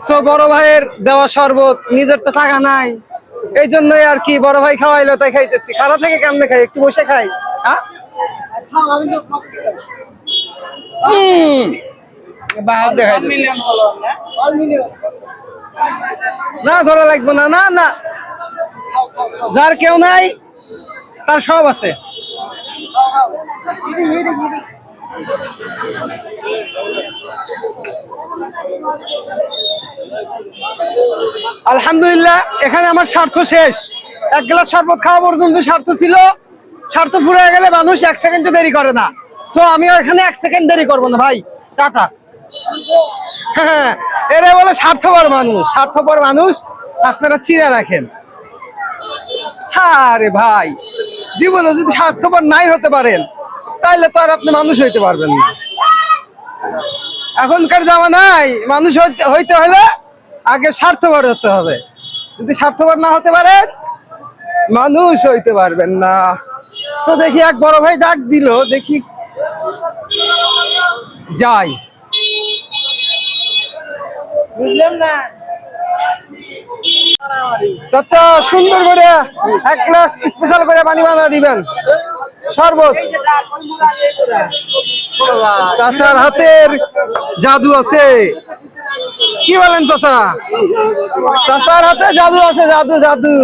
So বড় ভাইয়ের দেওয়া শরবত, নিজের তো টাকা নাই, এই জন্যই আর কি বড় ভাই খাওয়াইলো তাই খাইতেছি। খাড়া থেকে কেমনে খাই, একটু বসে খাই। হ্যাঁ না ধরা লাগবে না, না না, যার কেউ নাই তার সব আছে। আলহামদুলিল্লাহ, এখানে আমার স্বার্থ শেষ। এক গ্লাস শরবত খাওয়া পর্যন্ত স্বার্থ ছিল। স্বার্থ ফুরিয়ে গেলে মানুষ 1 সেকেন্ড দেরি করে না। সো আমিও এখানে 1 সেকেন্ড দেরি করবো না ভাই। টাটা। হ্যাঁ, এরা বলে স্বার্থপর মানুষ। স্বার্থপর মানুষ আপনারা চিনে রাখেন। হ্যাঁ রে ভাই, জীবনে যদি স্বার্থপর নাই হতে পারেন তাহলে তো আর আপনি মানুষ হইতে পারবেন না। এখনকার জামানায় মানুষ হইতে হলে আগে স্বার্থপর হতে হবে। যদি স্বার্থপর না হতে পারেন মানুষ হইতে পারবেন না। তো দেখি এক বড় ভাই ডাক দিল, দেখি যাই। বুঝলাম না চাচা, সুন্দর করে 1 গ্লাস স্পেশাল করে পানি বানা দিবেন, শরবত। চাচার হাতের জাদু আছে, কি বলেন চাচা? চাচার হাতে জাদু আছে, জাদু জাদু।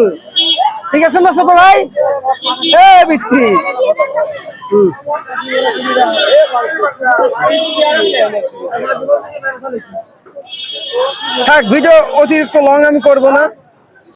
ঠিক আছে না ছোট ভাই? বিচ্ছি থাক, ভিডিও অতিরিক্ত লং আমি করবো না।